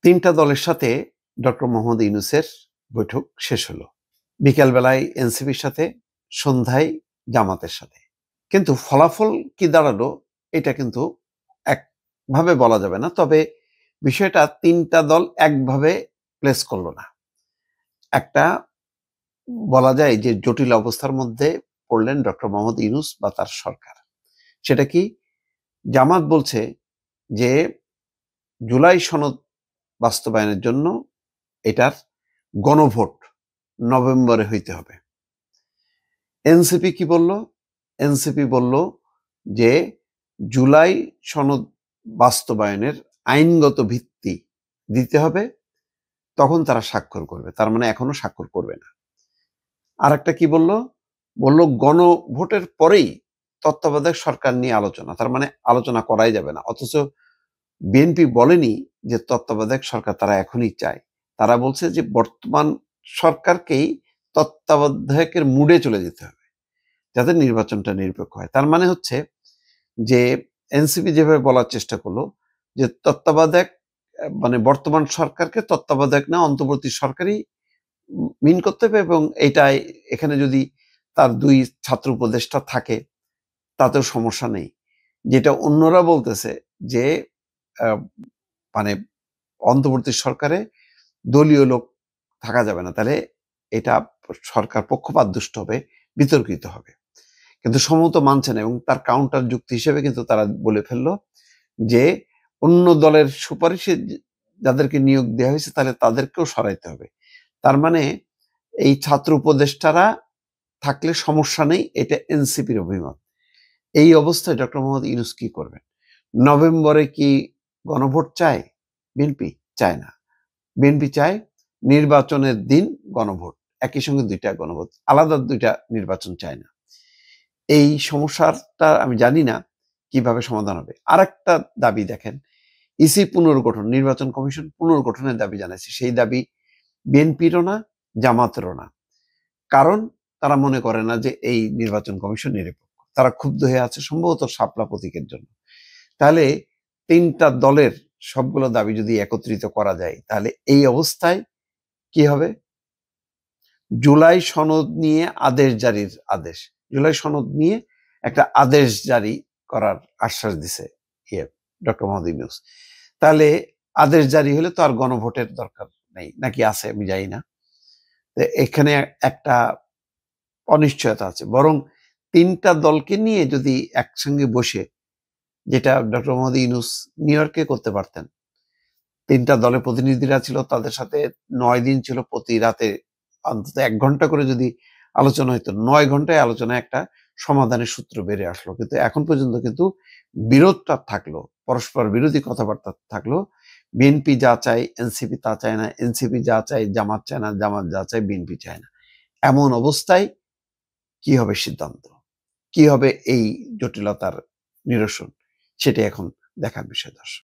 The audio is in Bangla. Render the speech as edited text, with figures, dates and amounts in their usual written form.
তিনটা দলের সাথে ডক্টর মোহাম্মদ ইউনূসের বৈঠক শেষ হলো। বিকালবেলায় এনসিপির সাথে, সন্ধ্যায় জামাতের সাথে। কিন্তু ফলাফল কি দাঁড়ালো এটা কিন্তু একভাবে বলা যাবে না। তবে বিষয়টা তিনটা দল একভাবে প্লেস করলো না। একটা বলা যায় যে জটিল অবস্থার মধ্যে পড়লেন ডক্টর মোহাম্মদ ইউনূস বা তার সরকার। সেটা কি? জামাত বলছে যে জুলাই সনদ বাস্তবায়নের জন্য এটার গণভোট নভেম্বরে হইতে হবে। এনসিপি কি বলল? এনসিপি বলল যে জুলাই সনদ বাস্তবায়নের আইনগত ভিত্তি দিতে হবে, তখন তারা স্বাক্ষর করবে। তার মানে এখনো স্বাক্ষর করবে না। আর একটা কি বলল? বলল গণভোটের পরেই তত্ত্বাবধায়ক সরকার নিয়ে আলোচনা। তার মানে আলোচনা করাই যাবে না। অথচ বিএনপি বলেনি যে তত্ত্বাবধায়ক সরকার তারা এখনই চায়। তারা বলছে যে বর্তমান সরকারকেই তত্ত্বাবধায়কের মুডে চলে যেতে হবে, যাতে নির্বাচনটা নিরপেক্ষ হয়। তার মানে হচ্ছে যে এনসিপি যেভাবে বলার চেষ্টা করলো যে তত্ত্বাবধায়ক মানে বর্তমান সরকারকে তত্ত্বাবধায়ক না অন্তর্বর্তী সরকারই মিন করতে হবে, এবং এটাই এখানে যদি তার দুই ছাত্র উপদেষ্টা থাকে তাতেও সমস্যা নেই। যেটা অন্যরা বলতেছে যে মানে অন্তর্বর্তী সরকারে দলীয় লোক থাকা যাবে না, তাহলে এটা সরকার পক্ষপাত দুষ্ট হবে, বিতর্কিত হবে। কিন্তু সম্ভবত মানছে না, এবং তার কাউন্টার যুক্তি হিসেবে কিন্তু তারা বলে ফেললো যে অন্য দলের সুপারিশে যাদেরকে নিয়োগ দেওয়া হয়েছে তাহলে তাদেরকেও সরাইতে হবে। তার মানে এই ছাত্র উপদেষ্টারা থাকলে সমস্যা নেই, এটা এনসিপির অভিমত। এই অবস্থায় ডক্টর মোহাম্মদ ইউনূস কি করবেন? নভেম্বরে কি গণভোট চায় বিএনপি? চায় না। বিএনপি চায় নির্বাচনের দিন গণভোট, একই সঙ্গে দুইটা গণভোট, আলাদা দুইটা নির্বাচন চায় না। এই সমস্যাটা আমি জানি না কিভাবে সমাধান হবে। আর একটা দাবি দেখেন, ইসি পুনর্গঠন, নির্বাচন কমিশন পুনর্গঠনের দাবি জানাইছে। সেই দাবি বিএনপিরও না, জামাতেরও না। কারণ তারা মনে করে না যে এই নির্বাচন কমিশন নিরপেক্ষ। তারা ক্ষুব্ধ হয়ে আছে সম্ভবত শাপলা প্রতীকের জন্য। তাহলে তিনটা দলের সবগুলো দাবি যদি একত্রিত করা যায়, তাহলে এই অবস্থায় কি হবে? জুলাই সনদ নিয়ে আদেশ জারির আদেশ, জুলাই সনদ নিয়ে একটা আদেশ জারি করার আশ্বাস দিছে ডক্টর মোহাম্মদ ইউনূস। তাহলে আদেশ জারি হলে তো আর গণভোটের দরকার নেই, নাকি আছে আমি জানি না। এখানে একটা অনিশ্চয়তা আছে। বরং তিনটা দলকে নিয়ে যদি একসঙ্গে বসে, যেটা ডক্টর মোহাম্মদ ইউনূস নিউ ইয়র্কে করতে পারতেন, তিনটা দলের প্রতিনিধিরা ছিল, তাদের সাথে 9 দিন ছিল, প্রতি রাতে অন্তত 1 ঘন্টা করে যদি আলোচনা হইতো, 9 ঘন্টায় আলোচনায় একটা সমাধানের সূত্র বেড়ে আসলো। কিন্তু এখন পর্যন্ত কিন্তু বিরোধটা থাকলো, পরস্পর বিরোধী কথাবার্তা থাকলো। বিএনপি যা চায় এনসিপি তা চায় না, এনসিপি যা চায় জামাত চায় না, জামাত যা চায় বিএনপি চায় না। এমন অবস্থায় কি হবে সিদ্ধান্ত, কি হবে এই জটিলতার নিরসন, সেটা এখন দেখার বিষয়। দর্শক।